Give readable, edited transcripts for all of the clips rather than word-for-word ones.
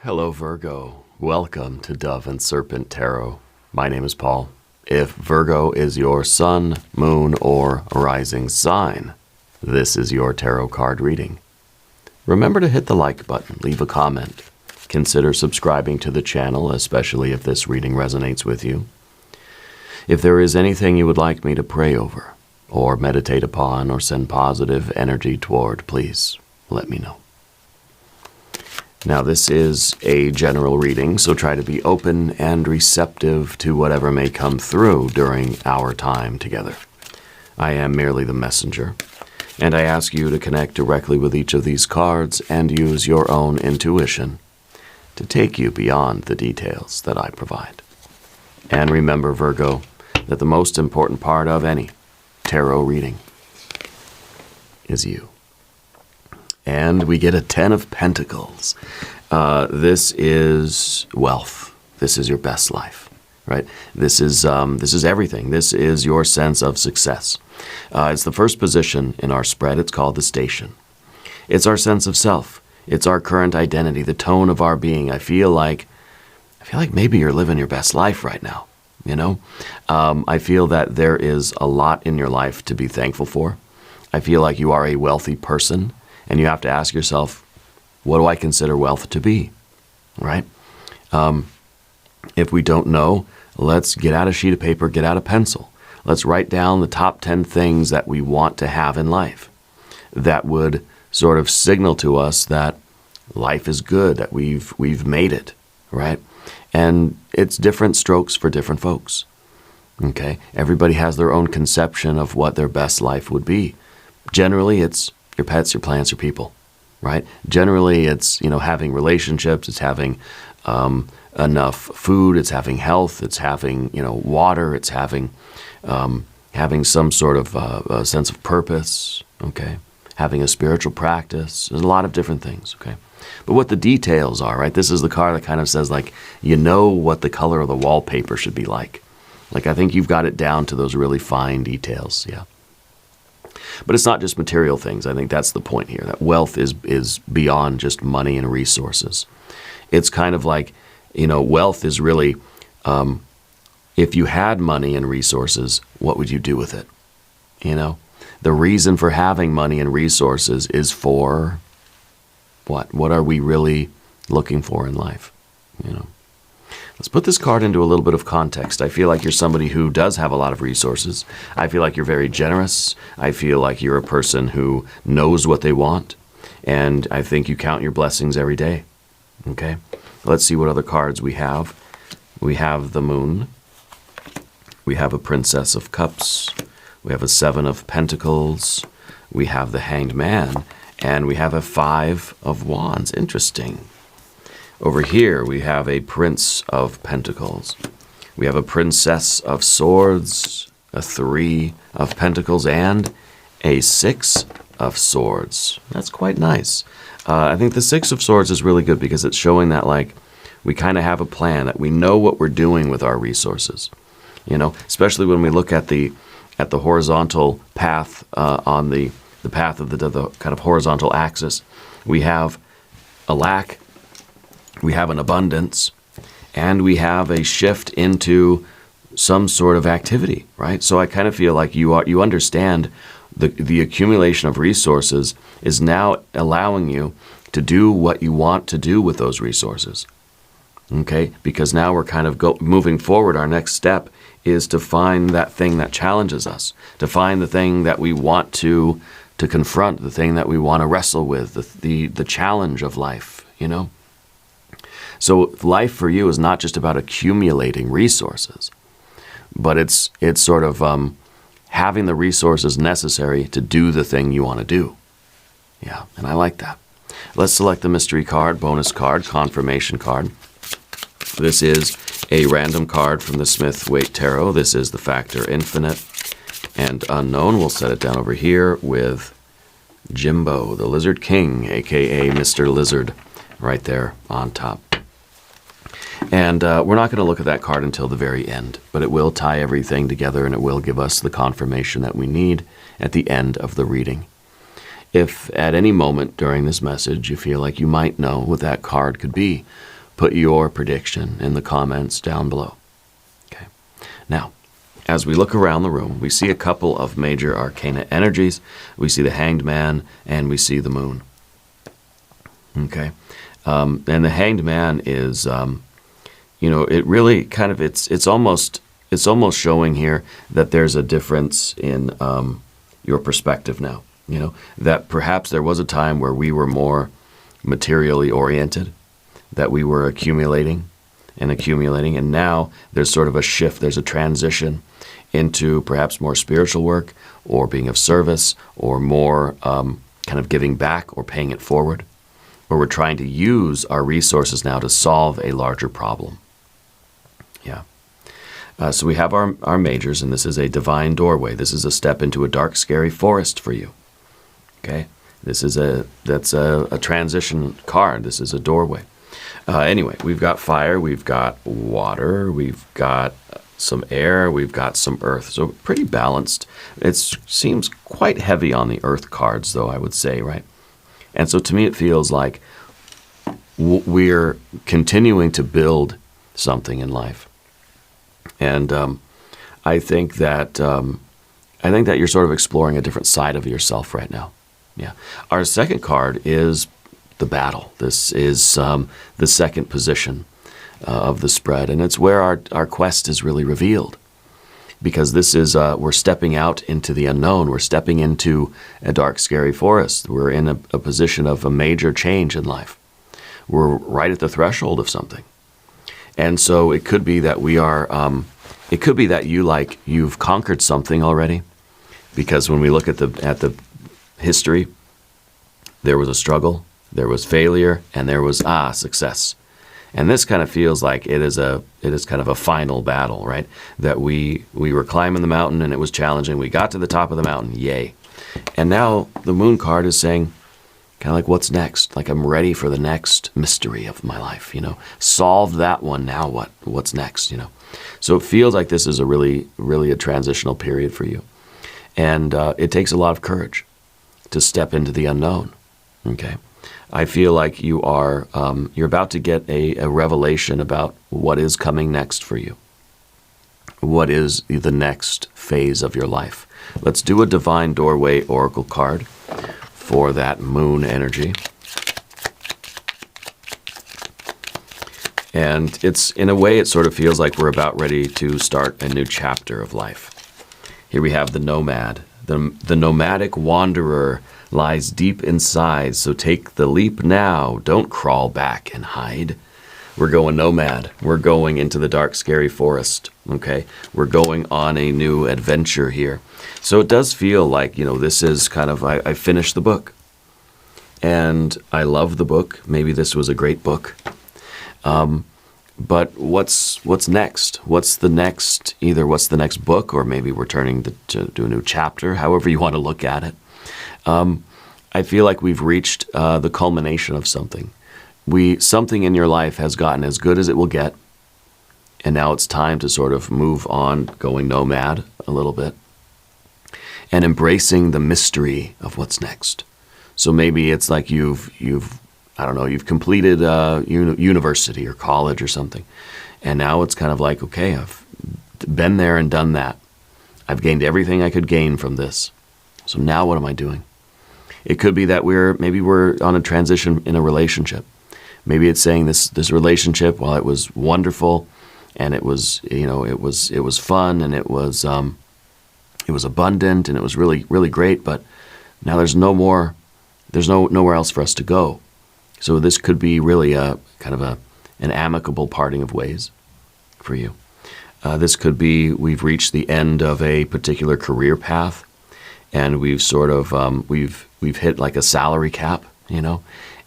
Hello, Virgo. Welcome to Dove and Serpent Tarot. My name is Paul. If Virgo is your sun, moon, or rising sign, this is your tarot card reading. Remember to hit the like button, leave a comment. Consider subscribing to the channel, especially if this reading resonates with you. If there is anything you would like me to pray over, or meditate upon, or send positive energy toward, please let me know. Now, this is a general reading, so try to be open and receptive to whatever may come through during our time together. I am merely the messenger, and I ask you to connect directly with each of these cards and use your own intuition to take you beyond the details that I provide. And remember, Virgo, that the most important part of any tarot reading is you. And we get a 10 of Pentacles. This is wealth. This is your best life, right? This is everything. This is your sense of success. It's the first position in our spread. It's called the station. It's our sense of self. It's our current identity, the tone of our being. I feel like maybe you're living your best life right now, you know? I feel that there is a lot in your life to be thankful for. I feel like you are a wealthy person. And you have to ask yourself, what do I consider wealth to be, right? If we don't know, let's get out a sheet of paper, get out a pencil. Let's write down the top 10 things that we want to have in life that would sort of signal to us that life is good, that we've made it, right? And it's different strokes for different folks, okay? Everybody has their own conception of what their best life would be. Generally, it's your pets, your plants, your people, right? Generally, it's, having relationships, it's having enough food, it's having health, it's having, water, it's having some sort of a sense of purpose, okay? Having a spiritual practice. There's a lot of different things, okay? But what the details are, right? This is the card that kind of says, like, what the color of the wallpaper should be like. Like, I think you've got it down to those really fine details, yeah. But it's not just material things. I think that's the point here, that wealth is beyond just money and resources. It's kind of like, wealth is really, if you had money and resources, what would you do with it? The reason for having money and resources is for what? What are we really looking for in life? Let's put this card into a little bit of context. I feel like you're somebody who does have a lot of resources. I feel like you're very generous. I feel like you're a person who knows what they want. And I think you count your blessings every day. Okay? Let's see what other cards we have. We have the Moon. We have a Princess of Cups. We have a 7 of Pentacles. We have the Hanged Man. And we have a 5 of Wands. Interesting. Over here, we have a Prince of Pentacles. We have a Princess of Swords, a 3 of Pentacles, and a 6 of Swords. That's quite nice. I think the 6 of Swords is really good because it's showing that, like, we kind of have a plan, that we know what we're doing with our resources. Especially when we look at the horizontal path, on the path of the kind of horizontal axis. We have a lack, we have an abundance, and we have a shift into some sort of activity, right? So I kind of feel like you understand the accumulation of resources is now allowing you to do what you want to do with those resources, okay? Because now we're kind of moving forward. Our next step is to find that thing that challenges us, to find the thing that we want to confront, the thing that we want to wrestle with, the challenge of life, So life for you is not just about accumulating resources, but it's sort of having the resources necessary to do the thing you want to do. Yeah, and I like that. Let's select the mystery card, bonus card, confirmation card. This is a random card from the Smith-Waite Tarot. This is the factor infinite and unknown. We'll set it down over here with Jimbo, the Lizard King, a.k.a. Mr. Lizard, right there on top. And we're not going to look at that card until the very end, but it will tie everything together and it will give us the confirmation that we need at the end of the reading. If at any moment during this message you feel like you might know what that card could be, put your prediction in the comments down below. Okay. Now, as we look around the room, we see a couple of major arcana energies. We see the Hanged Man and we see the Moon. Okay. And the Hanged Man is, it really kind of, it's almost showing here that there's a difference in your perspective now. That perhaps there was a time where we were more materially oriented, that we were accumulating, and now there's sort of a shift, there's a transition into perhaps more spiritual work, or being of service, or more kind of giving back or paying it forward, or we're trying to use our resources now to solve a larger problem. Yeah. So we have our majors, and this is a divine doorway. This is a step into a dark, scary forest for you. Okay? This is that's a transition card. This is a doorway. Anyway, we've got fire, we've got water, we've got some air, we've got some earth. So pretty balanced. It seems quite heavy on the earth cards, though, I would say, right? And so to me, it feels like we're continuing to build something in life. And I think that you're sort of exploring a different side of yourself right now. Yeah. Our second card is the battle. This is the second position of the spread, and it's where our quest is really revealed. Because this is, we're stepping out into the unknown. We're stepping into a dark, scary forest. We're in a position of a major change in life. We're right at the threshold of something. And so it could be that we are, it could be that you've conquered something already. Because when we look at the history, there was a struggle, there was failure, and there was, success. And this kind of feels like it is kind of a final battle, right? That we were climbing the mountain and it was challenging. We got to the top of the mountain, yay. And now the Moon card is saying, kind of like, what's next? Like, I'm ready for the next mystery of my life, Solve that one, now what? What's next, So it feels like this is a really, really a transitional period for you. And it takes a lot of courage to step into the unknown, okay? I feel like you're about to get a revelation about what is coming next for you. What is the next phase of your life? Let's do a Divine Doorway Oracle card for that Moon energy. And it's, in a way, it sort of feels like we're about ready to start a new chapter of life. Here we have the Nomad. The nomadic wanderer lies deep inside, so take the leap now. Don't crawl back and hide. We're going nomad. We're going into the dark, scary forest, okay? We're going on a new adventure here. So it does feel like, this is kind of, I finished the book. And I love the book. Maybe this was a great book. But what's next? What's the next book, or maybe we're turning to a new chapter, however you want to look at it. I feel like we've reached the culmination of something. Something in your life has gotten as good as it will get, and now it's time to sort of move on, going nomad a little bit, and embracing the mystery of what's next. So maybe it's like you've completed university or college or something. And now it's kind of like, okay, I've been there and done that. I've gained everything I could gain from this. So now what am I doing? It could be that we're on a transition in a relationship. Maybe it's saying this relationship, while it was wonderful and it was fun and it was abundant and it was really, really great, but now there's nowhere else for us to go. So this could be really a kind of an amicable parting of ways for you. This could be we've reached the end of a particular career path, and we've sort of we've hit like a salary cap,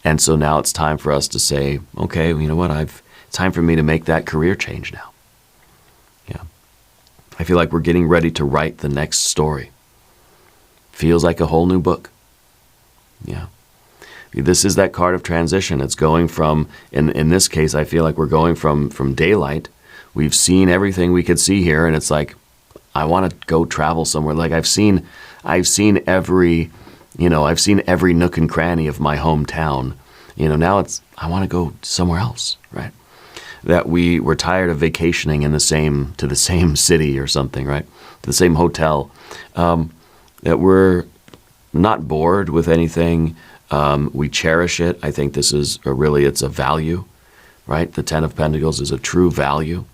and so now it's time for us to say, okay, you know what? It's time for me to make that career change now. Yeah, I feel like we're getting ready to write the next story. Feels like a whole new book. Yeah. This is that card of transition. It's going from, in this case, I feel like we're going from daylight. We've seen everything we could see here, and it's like, I want to go travel somewhere. Like I've seen every nook and cranny of my hometown. Now I want to go somewhere else, right? That we're tired of vacationing to the same city or something, right? To the same hotel. That we're not bored with anything. We cherish it. I think this is it's a value, right? The Ten of Pentacles is a true value.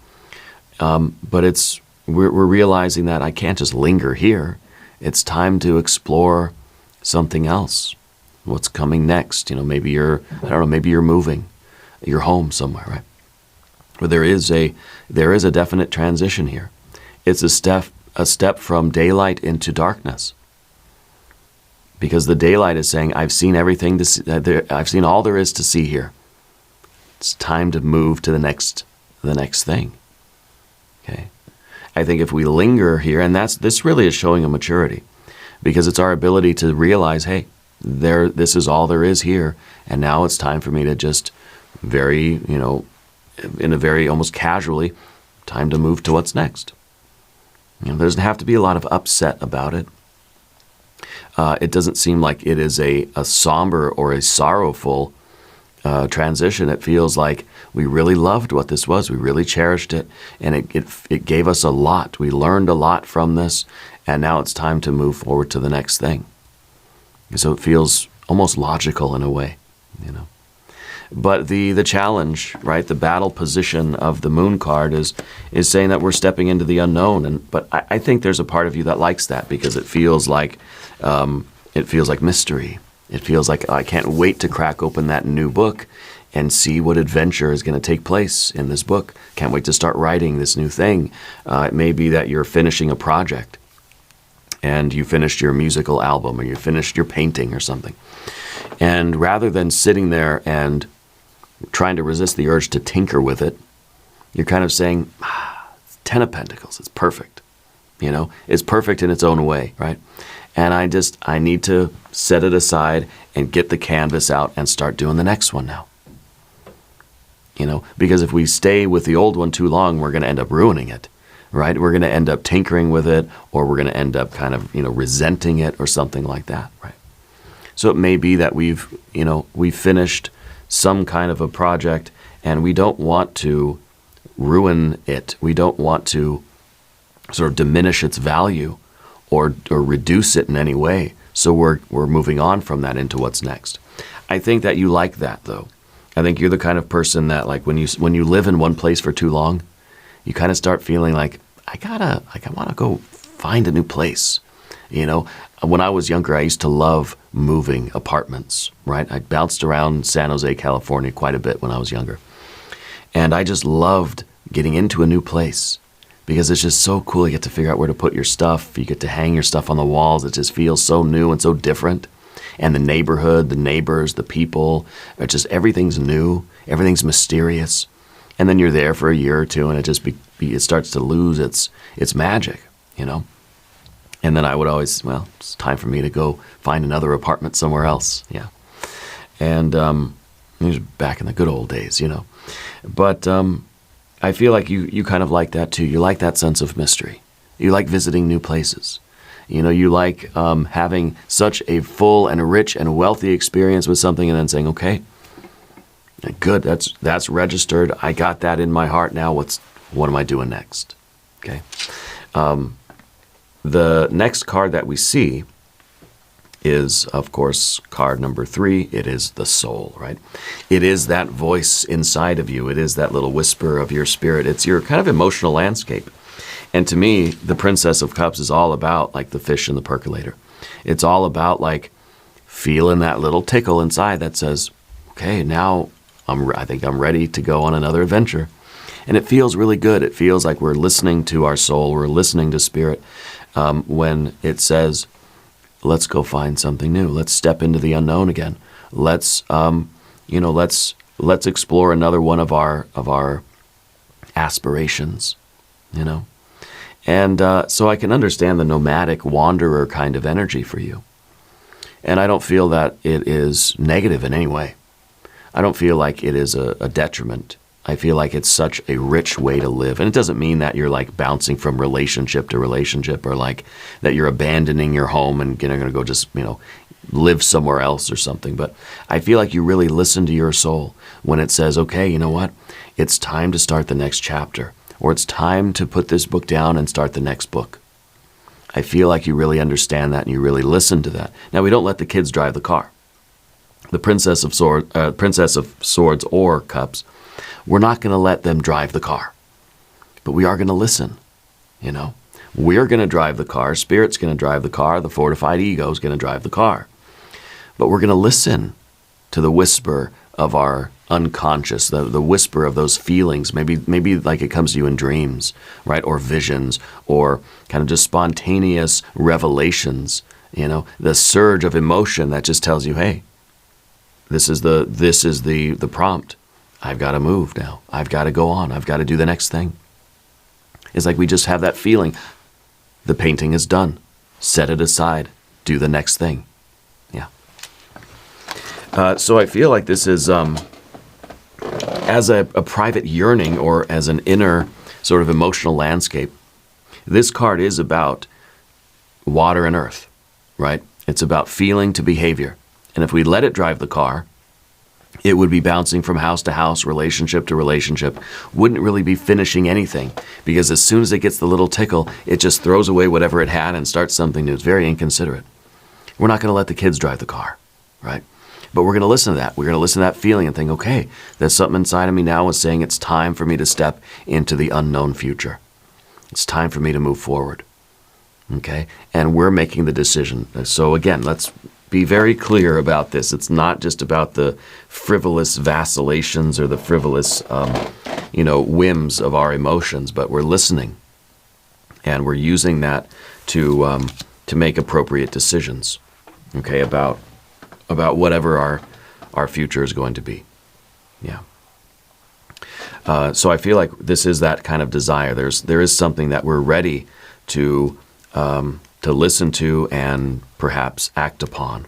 But we're realizing that I can't just linger here. It's time to explore something else. What's coming next? Maybe maybe you're moving. You're home somewhere, right? But there is a definite transition here. It's a step from daylight into darkness. Because the daylight is saying, I've seen everything I've seen all there is to see here. It's time to move to the next thing. Okay. I think if we linger here, and this really is showing a maturity, because it's our ability to realize, hey, this is all there is here, and now it's time for me to just in a very almost casually, time to move to what's next. There doesn't have to be a lot of upset about it. It doesn't seem like it is a somber or a sorrowful transition. It feels like we really loved what this was. We really cherished it, and it gave us a lot. We learned a lot from this, and now it's time to move forward to the next thing. So it feels almost logical in a way, But the challenge, right, the battle position of the Moon card is saying that we're stepping into the unknown. But I think there's a part of you that likes that, because it feels like mystery. It feels like I can't wait to crack open that new book and see what adventure is going to take place in this book. Can't wait to start writing this new thing. It may be that you're finishing a project, and you finished your musical album, or you finished your painting or something. And rather than sitting there and trying to resist the urge to tinker with it, you're kind of saying, Ten of Pentacles, it's perfect. It's perfect in its own way, right? And I need to set it aside and get the canvas out and start doing the next one now. Because if we stay with the old one too long, we're going to end up ruining it, right? We're going to end up tinkering with it, or we're going to end up kind of, resenting it or something like that, right? So it may be that we've finished some kind of a project, and we don't want to ruin it. We don't want to sort of diminish its value or reduce it in any way. So we're moving on from that into what's next. I think that you like that, though. I think you're the kind of person that, like, when you live in one place for too long, you kind of start feeling like, I want to go find a new place. When I was younger, I used to love moving apartments, right? I bounced around San Jose, California quite a bit when I was younger. And I just loved getting into a new place, because it's just so cool. You get to figure out where to put your stuff. You get to hang your stuff on the walls. It just feels so new and so different. And the neighborhood, the neighbors, the people, everything's new. Everything's mysterious. And then you're there for a year or two, and it starts to lose its magic, And then I would always, it's time for me to go find another apartment somewhere else. Yeah. And it was back in the good old days, But I feel like you kind of like that too. You like that sense of mystery. You like visiting new places. You like having such a full and rich and wealthy experience with something, and then saying, okay, good, that's registered. I got that in my heart now. What am I doing next? Okay. The next card that we see is, of course, card number 3. It is the soul, right? It is that voice inside of you. It is that little whisper of your spirit. It's your kind of emotional landscape. And to me, the Princess of Cups is all about, like, the fish in the percolator. It's all about, like, feeling that little tickle inside that says, okay, now I think I'm ready to go on another adventure. And it feels really good. It feels like we're listening to our soul. We're listening to spirit when it says, let's go find something new. Let's step into the unknown again. Let's explore another one of our aspirations, And so I can understand the nomadic wanderer kind of energy for you. And I don't feel that it is negative in any way. I don't feel like it is a detriment. I feel like it's such a rich way to live. And it doesn't mean that you're like bouncing from relationship to relationship, or like that you're abandoning your home and going to go just, live somewhere else or something. But I feel like you really listen to your soul when it says, okay, you know what? It's time to start the next chapter, or it's time to put this book down and start the next book. I feel like you really understand that and you really listen to that. Now, we don't let the kids drive the car. The Princess of Swords or Cups, we're not going to let them drive the car. But we are going to listen, you know. We're going to drive the car. Spirit's going to drive the car. The fortified ego is going to drive the car. But we're going to listen to the whisper of our unconscious, the whisper of those feelings. Maybe like it comes to you in dreams, right? Or visions, or kind of just spontaneous revelations, you know, the surge of emotion that just tells you, hey, this is the prompt. I've got to move now. I've got to go on. I've got to do the next thing. It's like we just have that feeling. The painting is done. Set it aside. Do the next thing. Yeah. So I feel like this is as a private yearning or as an inner sort of emotional landscape. This card is about water and earth, right? It's about feeling to behavior. And if we let it drive the car, it would be bouncing from house to house, relationship to relationship, wouldn't really be finishing anything, because as soon as it gets the little tickle, it just throws away whatever it had and starts something new. It's very inconsiderate. We're not going to let the kids drive the car, right? But we're going to listen to that. We're going to listen to that feeling and think, okay, there's something inside of me now is saying it's time for me to step into the unknown future. It's time for me to move forward, okay? And we're making the decision. So again, let's be very clear about this. It's not just about the frivolous vacillations or the frivolous, whims of our emotions, but we're listening, and we're using that to make appropriate decisions, okay, about whatever our future is going to be. Yeah. So I feel like this is that kind of desire. There is something that we're ready to listen to and perhaps act upon.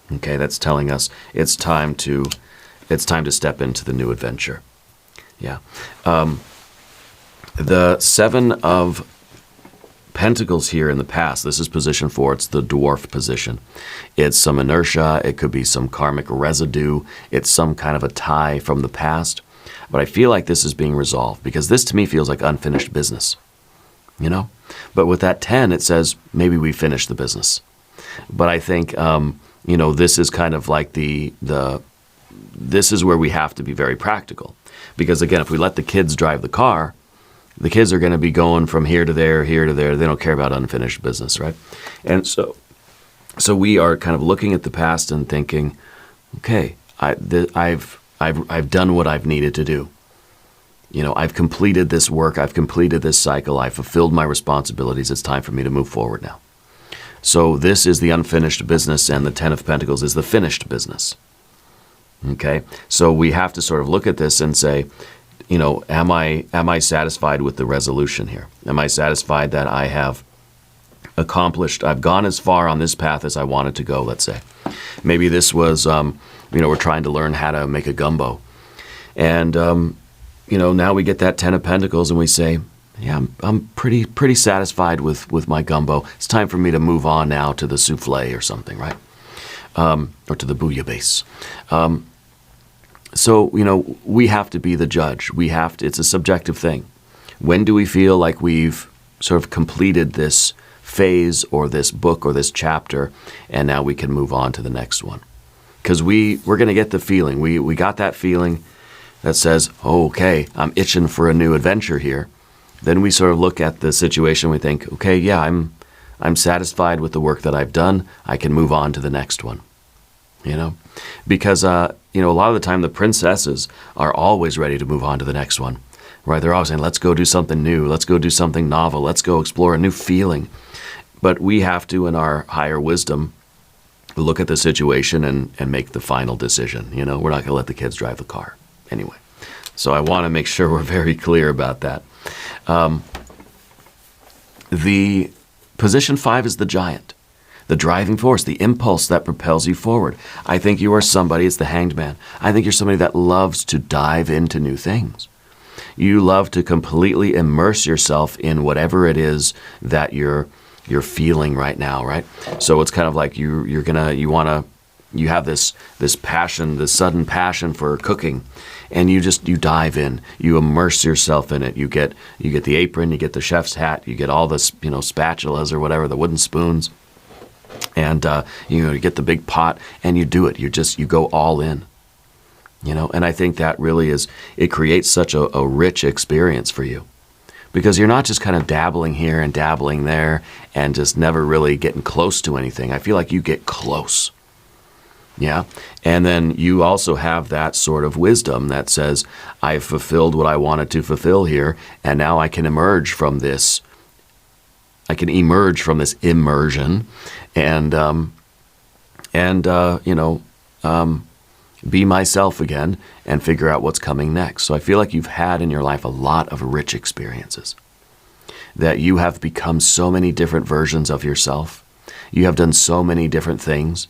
Okay, that's telling us it's time to step into the new adventure. Yeah. The Seven of Pentacles here in the past, this is position 4, it's the dwarf position. It's some inertia, it could be some karmic residue, it's some kind of a tie from the past. But I feel like this is being resolved, because this to me feels like unfinished business, you know? But with that 10, it says maybe we finished the business. But I think, this is kind of like this is where we have to be very practical. Because again, if we let the kids drive the car, the kids are going to be going from here to there, here to there. They don't care about unfinished business, right? And so we are kind of looking at the past and thinking, okay, I've done what I've needed to do. You know, I've completed this work. I've completed this cycle. I've fulfilled my responsibilities. It's time for me to move forward now. So this is the unfinished business, and the 10 of Pentacles is the finished business. Okay? So we have to sort of look at this and say, you know, am I satisfied with the resolution here? Am I satisfied that I have accomplished, I've gone as far on this path as I wanted to go, let's say. Maybe this was, we're trying to learn how to make a gumbo. And, now we get that 10 of Pentacles and we say, yeah, I'm pretty satisfied with my gumbo. It's time for me to move on now to the souffle or something, right? Or to the bouillabaisse. So, we have to be the judge. It's a subjective thing. When do we feel like we've sort of completed this phase or this book or this chapter, and now we can move on to the next one? Because we're going to get the feeling. We got that feeling that says, oh, okay, I'm itching for a new adventure here. Then we sort of look at the situation. We think, okay, yeah, I'm satisfied with the work that I've done. I can move on to the next one. Because, a lot of the time the princesses are always ready to move on to the next one, right? They're always saying, let's go do something new. Let's go do something novel. Let's go explore a new feeling. But we have to, in our higher wisdom, look at the situation and make the final decision. We're not going to let the kids drive the car anyway. So I want to make sure we're very clear about that. The position 5 is the giant. The driving force, the impulse that propels you forward. I think you are somebody, it's the Hanged Man. I think you're somebody that loves to dive into new things. You love to completely immerse yourself in whatever it is that you're you're feeling right now, right? So it's kind of like you have this passion, this sudden passion for cooking, and you dive in, you immerse yourself in it. You get the apron, you get the chef's hat, you get all the spatulas or whatever, the wooden spoons, and you get the big pot, and you do it. You go all in, And I think that really it creates such a rich experience for you, because you're not just kind of dabbling here and dabbling there and just never really getting close to anything. I feel like you get close. Yeah. And then you also have that sort of wisdom that says, I've fulfilled what I wanted to fulfill here, and now I can emerge from this. I can emerge from this immersion and be myself again and figure out what's coming next. So I feel like you've had in your life a lot of rich experiences, that you have become so many different versions of yourself. You have done so many different things.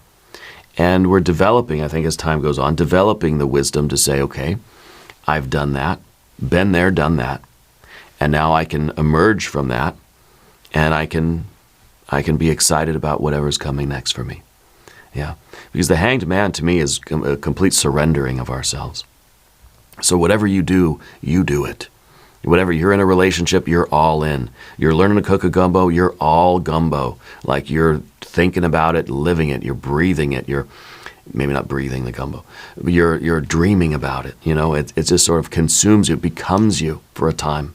And we're developing, I think as time goes on, developing the wisdom to say, okay, I've done that, been there, done that, and now I can emerge from that, and I can be excited about whatever's coming next for me. Yeah, because the Hanged Man to me is a complete surrendering of ourselves. So whatever you do it. Whatever, you're in a relationship, you're all in. You're learning to cook a gumbo, you're all gumbo. Like you're thinking about it, living it, you're breathing it, you're maybe not breathing the gumbo, but you're dreaming about it. It just sort of consumes you, becomes you for a time.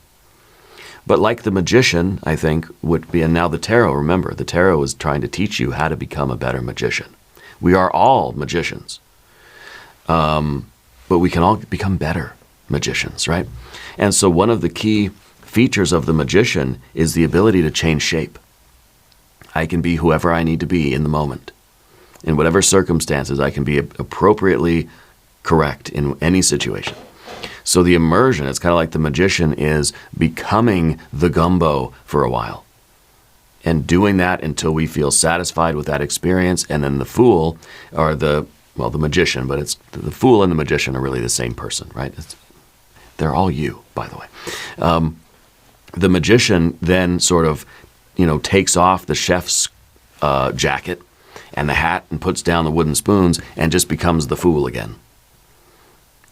But like the magician, I think, would be, and now the tarot, remember, the tarot is trying to teach you how to become a better magician. We are all magicians, but we can all become better magicians, right? And so one of the key features of the magician is the ability to change shape. I can be whoever I need to be in the moment. In whatever circumstances, I can be appropriately correct in any situation. So the immersion, it's kind of like the magician is becoming the gumbo for a while, and doing that until we feel satisfied with that experience. And then the fool, or the magician, but it's the fool and the magician are really the same person, right? They're all you, by the way. The magician then sort of, takes off the chef's jacket and the hat and puts down the wooden spoons and just becomes the fool again,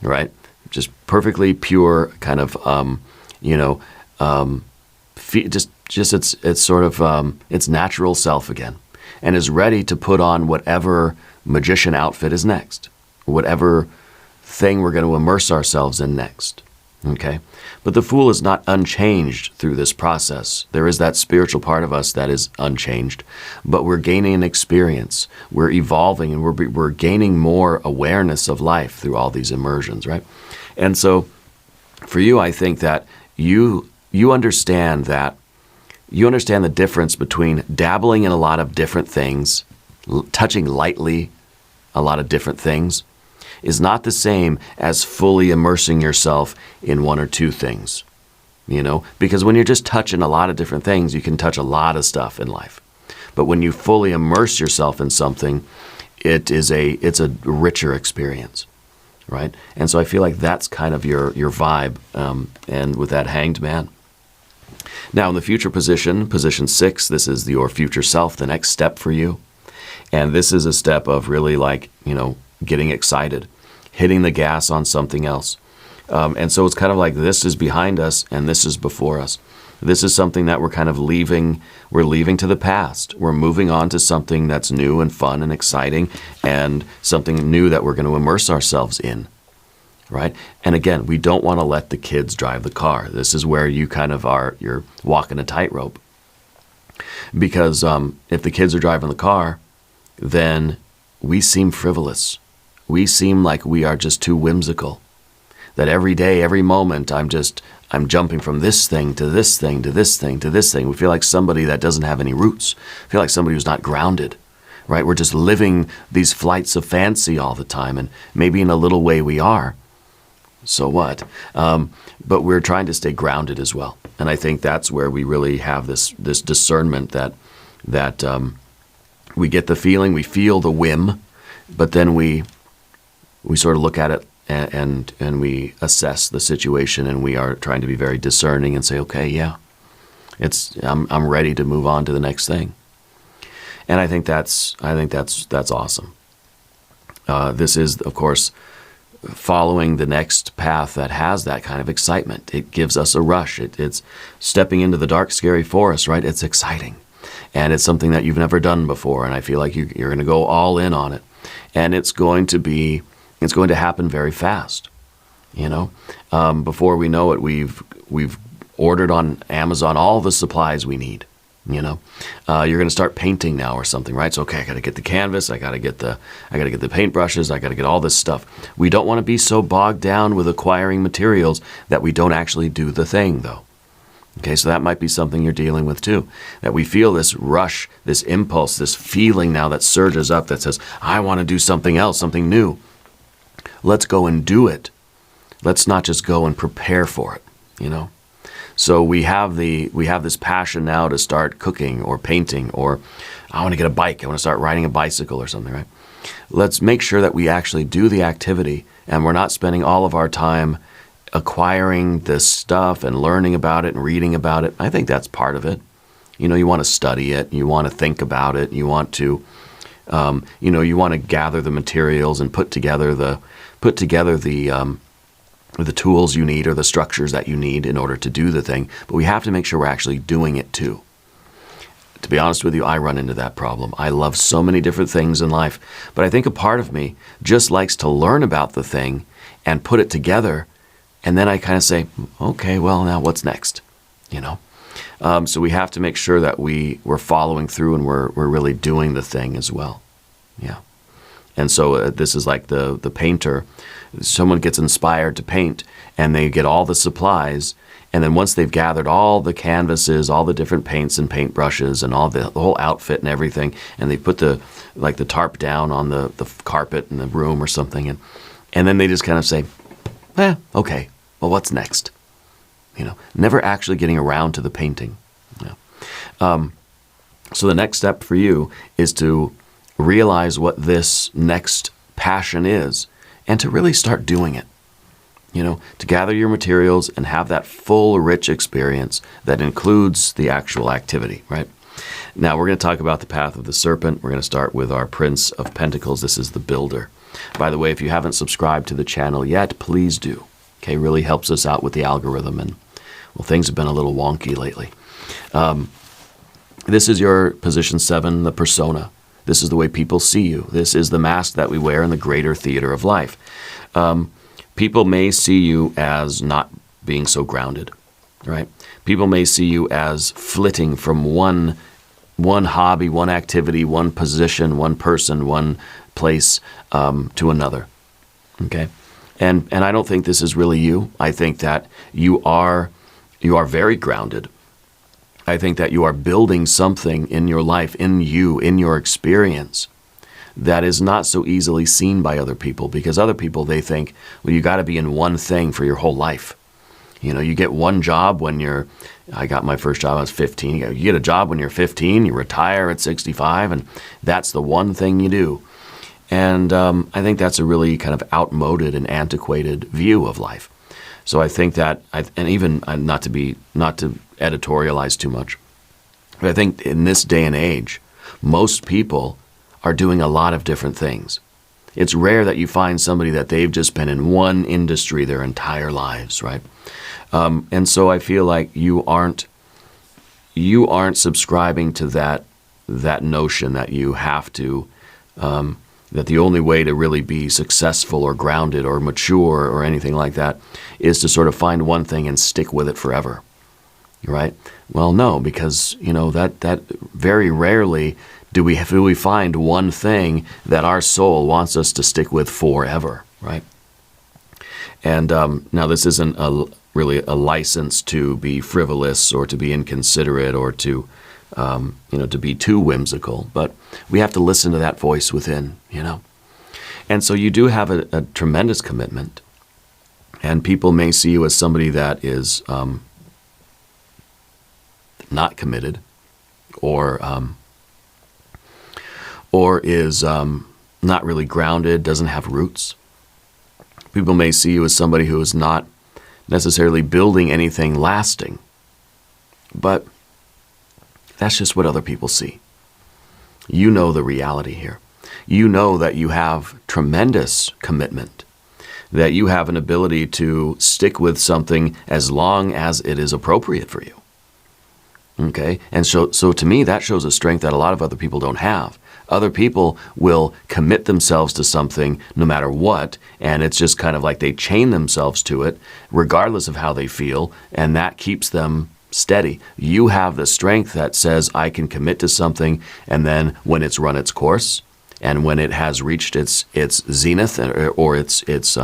right? Just perfectly pure kind of, just its sort of its natural self again, and is ready to put on whatever magician outfit is next, whatever thing we're going to immerse ourselves in next. Okay? But the fool is not unchanged through this process. There is that spiritual part of us that is unchanged, but we're gaining an experience. We're evolving, and we're gaining more awareness of life through all these immersions, right? And so for you, I think that you understand the difference between dabbling in a lot of different things, touching lightly a lot of different things, is not the same as fully immersing yourself in one or two things, because when you're just touching a lot of different things, you can touch a lot of stuff in life. But when you fully immerse yourself in something, it's a richer experience, right? And so I feel like that's kind of your vibe, and with that Hanged Man. Now in the future position 6, this is your future self, the next step for you. And this is a step of really getting excited, hitting the gas on something else. And so it's kind of like this is behind us and this is before us. This is something that we're kind of leaving to the past. We're moving on to something that's new and fun and exciting, and something new that we're going to immerse ourselves in, right? And again, we don't want to let the kids drive the car. This is where you kind of you're walking a tightrope. Because if the kids are driving the car, then we seem frivolous. We seem like we are just too whimsical. That every day, every moment, I'm jumping from this thing to this thing to this thing to this thing. We feel like somebody that doesn't have any roots. We feel like somebody who's not grounded, right? We're just living these flights of fancy all the time, and maybe in a little way we are. So what? But we're trying to stay grounded as well. And I think that's where we really have this discernment that we get the feeling, we feel the whim, but then we sort of look at it and we assess the situation, and we are trying to be very discerning and say, okay, yeah, I'm ready to move on to the next thing. And I think that's awesome. This is, of course, following the next path that has that kind of excitement. It gives us a rush. It's stepping into the dark, scary forest, right? It's exciting. And it's something that you've never done before. And I feel like you're going to go all in on it. And it's going to happen very fast. Before we know it, we've ordered on Amazon all the supplies we need. You're going to start painting now or something, right? So, okay, I got to get the canvas, I got to get the paintbrushes, I got to get all this stuff. We don't want to be so bogged down with acquiring materials that we don't actually do the thing, though. Okay, so that might be something you're dealing with too. That we feel this rush, this impulse, this feeling now that surges up that says, I want to do something else, something new. Let's go and do it. Let's not just go and prepare for it, So we have this passion now to start cooking or painting, or I want to get a bike. I want to start riding a bicycle or something, right? Let's make sure that we actually do the activity and we're not spending all of our time acquiring this stuff and learning about it and reading about it. I think that's part of it. You want to study it. You want to think about it. You want to, you want to gather the materials and put together the tools you need or the structures that you need in order to do the thing. But we have to make sure we're actually doing it too. To be honest with you, I run into that problem. I love so many different things in life, but I think a part of me just likes to learn about the thing and put it together, and then I kind of say, okay, well, now what's next? So we have to make sure that we're following through and we're really doing the thing as well. Yeah. And so this is like the painter. Someone gets inspired to paint and they get all the supplies, and then once they've gathered all the canvases, all the different paints and paint brushes and all the whole outfit and everything, and they put the tarp down on the carpet in the room or something, and then they just kind of say, okay, well, what's next? Never actually getting around to the painting. So the next step for you is to realize what this next passion is and to really start doing it. To gather your materials and have that full, rich experience that includes the actual activity, right? Now, we're going to talk about the path of the serpent. We're going to start with our Prince of Pentacles. This is the builder. By the way, if you haven't subscribed to the channel yet, please do. Okay, really helps us out with the algorithm, and, well, things have been a little wonky lately. This is your position 7, the persona. This is the way people see you. This is the mask that we wear in the greater theater of life. People may see you as not being so grounded, right? People may see you as flitting from one hobby, one activity, one position, one person, one place to another, okay? And I don't think this is really you. I think that you are very grounded. I think that you are building something in your life, in you, in your experience, that is not so easily seen by other people, because other people, they think, well, you got to be in one thing for your whole life. You get one job I got my first job when I was 15. You get a job when you're 15, you retire at 65, and that's the one thing you do. And I think that's a really kind of outmoded and antiquated view of life. So I think that, and even not to editorialize too much, but I think in this day and age, most people are doing a lot of different things. It's rare that you find somebody that they've just been in one industry their entire lives, right? And so I feel like you aren't subscribing to that notion that you have to, that the only way to really be successful or grounded or mature or anything like that is to sort of find one thing and stick with it forever, right? Well, no, because that very rarely do we find one thing that our soul wants us to stick with forever, right? And now this isn't really a license to be frivolous or to be inconsiderate or to to be too whimsical, but we have to listen to that voice within, And so you do have a tremendous commitment, and people may see you as somebody that is not committed, or is not really grounded, doesn't have roots. People may see you as somebody who is not necessarily building anything lasting. But That's just what other people see. You know the reality here. You know that you have tremendous commitment, that you have an ability to stick with something as long as it is appropriate for you. Okay? And so to me, that shows a strength that a lot of other people don't have. Other people will commit themselves to something no matter what, and it's just kind of like they chain themselves to it regardless of how they feel, and that keeps them steady. You have the strength that says, I can commit to something, and then when it's run its course, and when it has reached its zenith, or its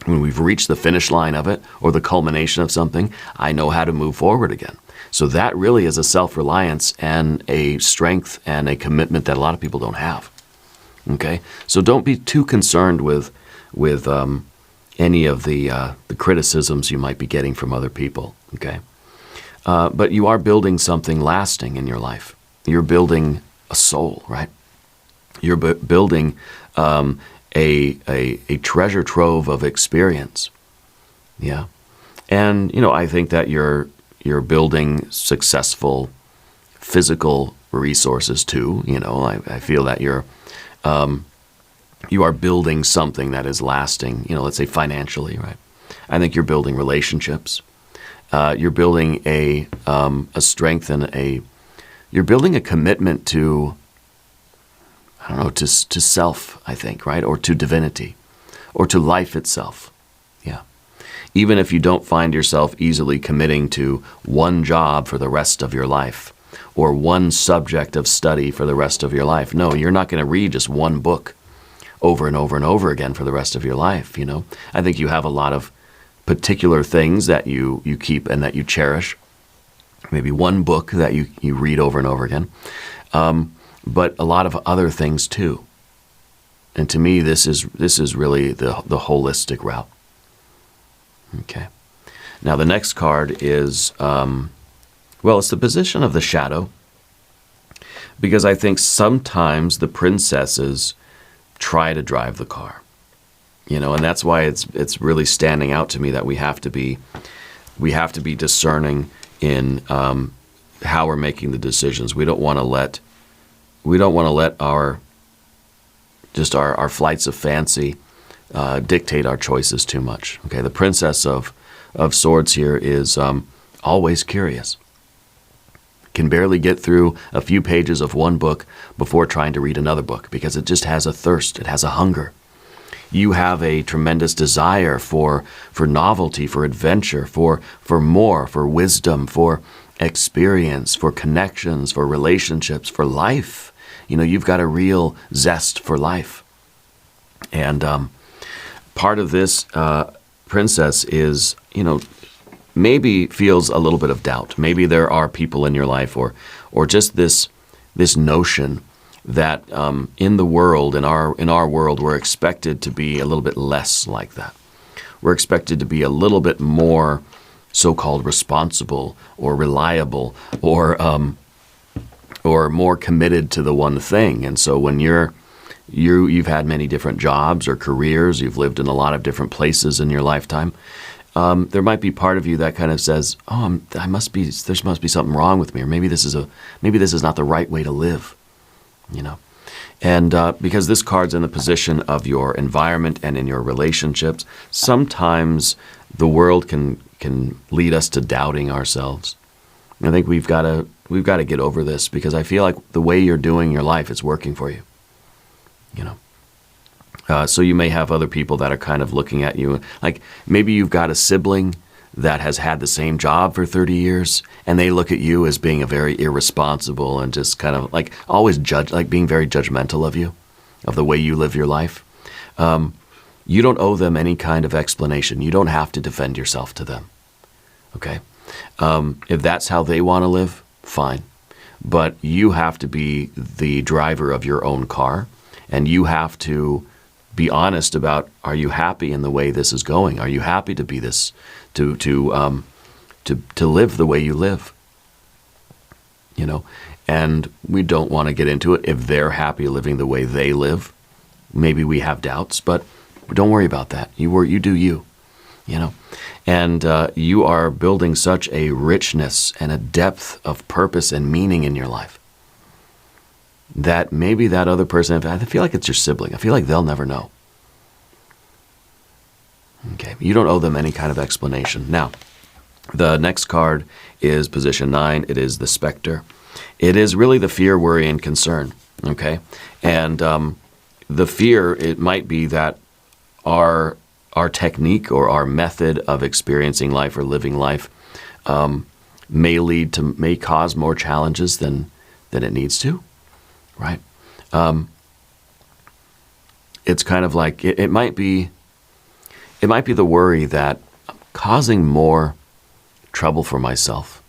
when we've reached the finish line of it, or the culmination of something, I know how to move forward again. So that really is a self-reliance and a strength and a commitment that a lot of people don't have. Okay? So don't be too concerned with any of the criticisms you might be getting from other people. Okay? But you are building something lasting in your life. You're building a soul, right? You're building a treasure trove of experience. Yeah. And, I think that you're building successful physical resources too. I feel that you are building something that is lasting, let's say financially, right? I think you're building relationships. You're building a strength and you're building a commitment to, to self, I think, right? Or to divinity, or to life itself. Yeah. Even if you don't find yourself easily committing to one job for the rest of your life, or one subject of study for the rest of your life. No, you're not going to read just one book over and over and over again for the rest of your life, I think you have a lot of particular things that you keep and that you cherish. Maybe one book that you read over and over again. But a lot of other things too. And to me, this is really the holistic route. Okay. Now the next card is, it's the position of the shadow. Because I think sometimes the princesses try to drive the car. And that's why it's really standing out to me that we have to be discerning in how we're making the decisions. We don't want to let our flights of fancy dictate our choices too much. Okay, the Princess of Swords here is always curious. Can barely get through a few pages of one book before trying to read another book because it just has a thirst, it has a hunger. You have a tremendous desire for novelty, for adventure, for more, for wisdom, for experience, for connections, for relationships, for life. You've got a real zest for life. And part of this princess is, maybe feels a little bit of doubt. Maybe there are people in your life or just this notion that in the world, in our world, we're expected to be a little bit less like that. We're expected to be a little bit more so-called responsible or reliable or more committed to the one thing. And so when you've had many different jobs or careers, you've lived in a lot of different places in your lifetime, there might be part of you that kind of says, "Oh, there must be something wrong with me, or maybe this is not the right way to live." And because this card's in the position of your environment and in your relationships, sometimes the world can lead us to doubting ourselves. I think we've got to get over this, because I feel like the way you're doing your life is working for you. So you may have other people that are kind of looking at you, like maybe you've got a sibling that has had the same job for 30 years, and they look at you as being a very irresponsible and just kind of like always being very judgmental of you, of the way you live your life. You don't owe them any kind of explanation. You don't have to defend yourself to them. Okay? If that's how they want to live, fine. But you have to be the driver of your own car, and you have to be honest about, are you happy in the way this is going? Are you happy to be this, to live the way you live? And we don't want to get into it if they're happy living the way they live. Maybe we have doubts, but don't worry about that. You do you. you know? And you are building such a richness and a depth of purpose and meaning in your life that maybe that other person, I feel like it's your sibling. I feel like they'll never know. Okay, you don't owe them any kind of explanation. Now, the next card is position 9. It is the Spectre. It is really the fear, worry, and concern, okay? And the fear, it might be that our technique or our method of experiencing life or living life may cause more challenges than it needs to, right? It's kind of like, it might be the worry that I'm causing more trouble for myself.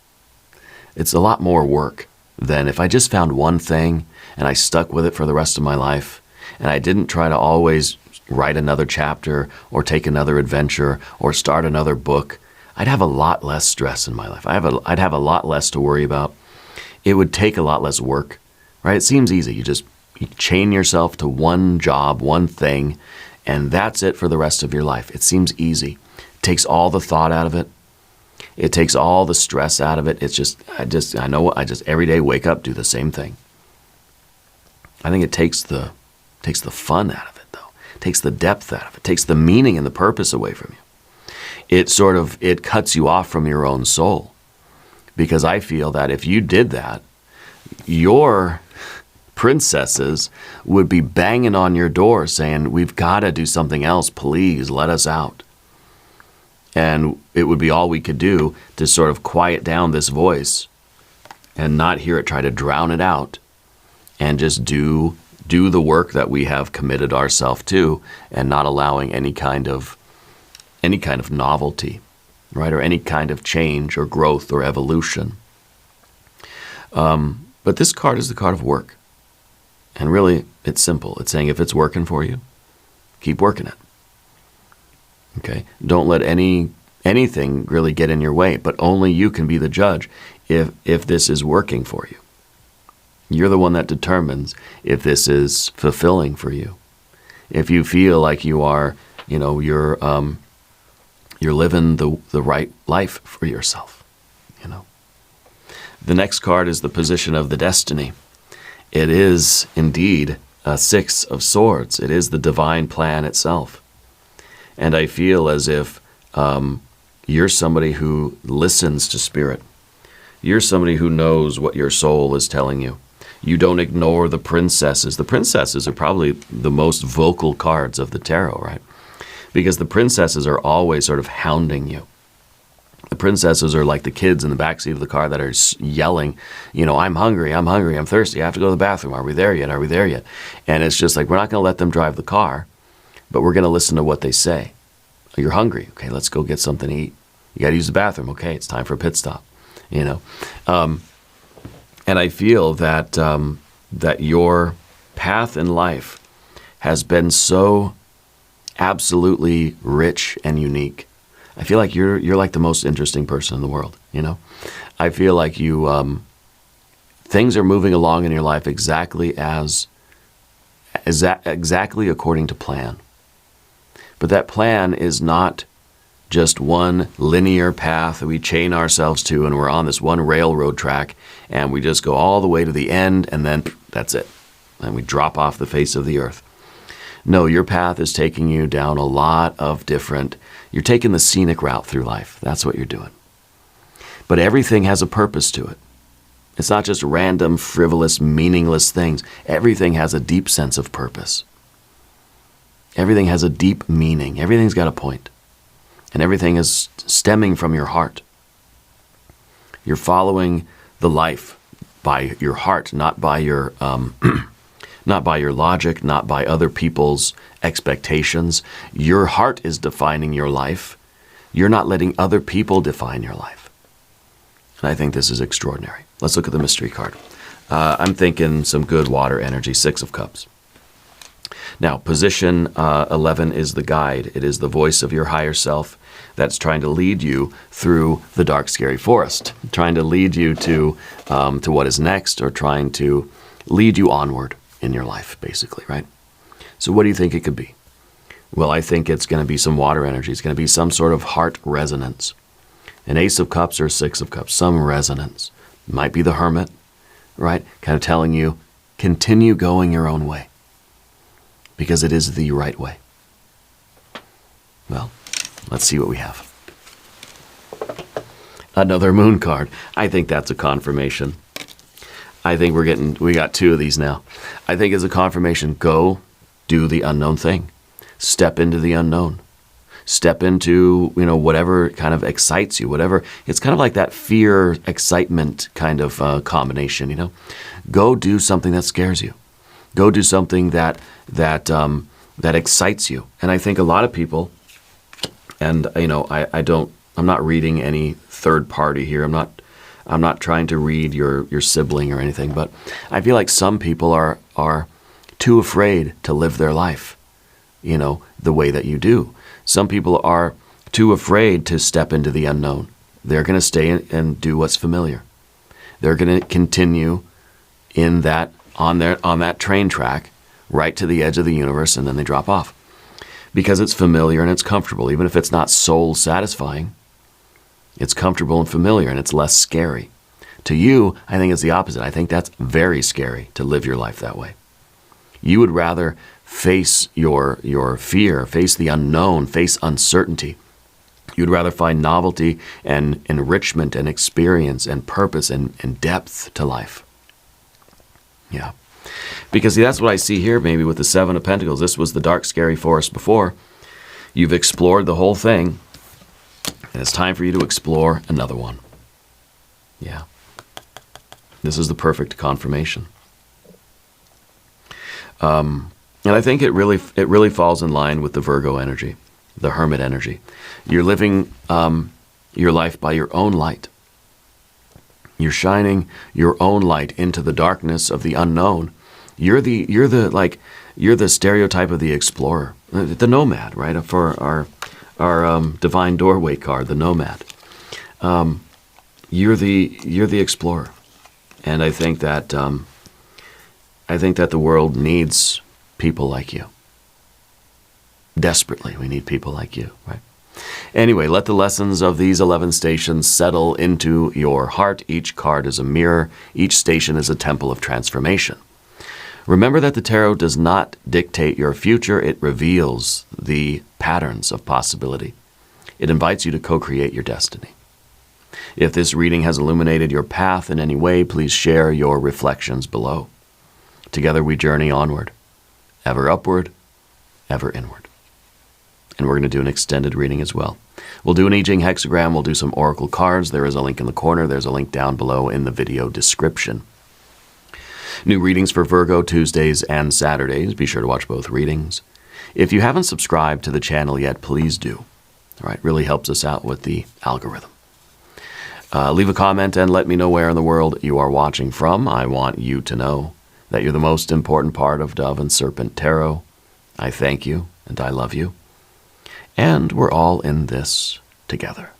It's a lot more work than if I just found one thing and I stuck with it for the rest of my life, and I didn't try to always write another chapter or take another adventure or start another book. I'd have a lot less stress in my life. I'd have a lot less to worry about. It would take a lot less work, right? It seems easy. You chain yourself to one job, one thing, and that's it for the rest of your life. It seems easy. It takes all the thought out of it. It takes all the stress out of it. I know every day wake up, do the same thing. I think it takes the fun out of it, though. It takes the depth out of it. It takes the meaning and the purpose away from you. It cuts you off from your own soul. Because I feel that if you did that, your princesses would be banging on your door saying, we've got to do something else. Please let us out. And it would be all we could do to sort of quiet down this voice and not hear it try to drown it out, and just do the work that we have committed ourselves to, and not allowing any kind of novelty, right, or any kind of change or growth or evolution. But this card is the card of work. And really, it's simple. It's saying if it's working for you, keep working it. Okay? Don't let anything really get in your way, but only you can be the judge if this is working for you. You're the one that determines if this is fulfilling for you. If you feel like you are, you're living the right life for yourself, The next card is the position of the destiny. It is indeed a 6 of Swords. It is the divine plan itself. And I feel as if you're somebody who listens to spirit. You're somebody who knows what your soul is telling you. You don't ignore the princesses. The princesses are probably the most vocal cards of the tarot, right? Because the princesses are always sort of hounding you. The princesses are like the kids in the backseat of the car that are yelling, I'm hungry, I'm thirsty, I have to go to the bathroom. Are we there yet? Are we there yet? And it's just like, we're not going to let them drive the car, but we're going to listen to what they say. You're hungry. Okay, let's go get something to eat. You got to use the bathroom. Okay, it's time for a pit stop. And I feel that that your path in life has been so absolutely rich and unique. I feel like you're like the most interesting person in the world. I feel like you things are moving along in your life exactly exactly according to plan. But that plan is not just one linear path that we chain ourselves to, and we're on this one railroad track, and we just go all the way to the end, and then that's it. And we drop off the face of the earth. No, your path is taking you down a lot of different, you're taking the scenic route through life. That's what you're doing. But everything has a purpose to it. It's not just random, frivolous, meaningless things. Everything has a deep sense of purpose. Everything has a deep meaning. Everything's got a point. And everything is stemming from your heart. You're following the life by your heart, not by your not by your logic, not by other people's expectations. Your heart is defining your life. You're not letting other people define your life. And I think this is extraordinary. Let's look at the mystery card. I'm thinking some good water energy, 6 of Cups. Now, position 11 is the guide. It is the voice of your higher self that's trying to lead you through the dark, scary forest, trying to lead you to what is next, or trying to lead you onward in your life, basically, right? So what do you think it could be? Well, I think it's going to be some water energy. It's going to be some sort of heart resonance. An Ace of Cups or Six of Cups, some resonance. Might be the Hermit, right? Kind of telling you, continue going your own way. Because it is the right way. Well, let's see what we have. Another Moon card. I think that's a confirmation. I think we got two of these now. I think it's a confirmation. Go do the unknown thing. Step into the unknown. Step into, whatever kind of excites you, whatever. It's kind of like that fear, excitement kind of combination, Go do something that scares you. Go do something that excites you. And I think a lot of people, and, I'm not reading any third party here. I'm not trying to read your sibling or anything, but I feel like some people are too afraid to live their life, the way that you do. Some people are too afraid to step into the unknown. They're going to stay and do what's familiar. They're going to continue on that train track right to the edge of the universe, and then they drop off. Because it's familiar and it's comfortable, even if it's not soul satisfying. It's comfortable and familiar, and it's less scary. To you, I think it's the opposite. I think that's very scary to live your life that way. You would rather face your fear, face the unknown, face uncertainty. You'd rather find novelty and enrichment and experience and purpose and depth to life. Yeah. Because that's what I see here, maybe with the Seven of Pentacles. This was the dark, scary forest before. You've explored the whole thing. And it's time for you to explore another one. Yeah. This is the perfect confirmation. And I think it really falls in line with the Virgo energy, the Hermit energy. You're living your life by your own light. You're shining your own light into the darkness of the unknown. You're the stereotype of the explorer, the nomad, right? For our divine doorway card, the nomad. You're the explorer, and I think that the world needs people like you. Desperately, we need people like you, right? Anyway, let the lessons of these 11 stations settle into your heart. Each card is a mirror. Each station is a temple of transformation. Remember that the tarot does not dictate your future. It reveals the patterns of possibility. It invites you to co-create your destiny. If this reading has illuminated your path in any way, please share your reflections below. Together we journey onward, ever upward, ever inward. And we're going to do an extended reading as well. We'll do an I Ching hexagram. We'll do some oracle cards. There is a link in the corner. There's a link down below in the video description. New readings for Virgo Tuesdays and Saturdays. Be sure to watch both readings. If you haven't subscribed to the channel yet, please do. All right, really helps us out with the algorithm. Leave a comment and let me know where in the world you are watching from. I want you to know that you're the most important part of Dove and Serpent Tarot. I thank you and I love you. And we're all in this together.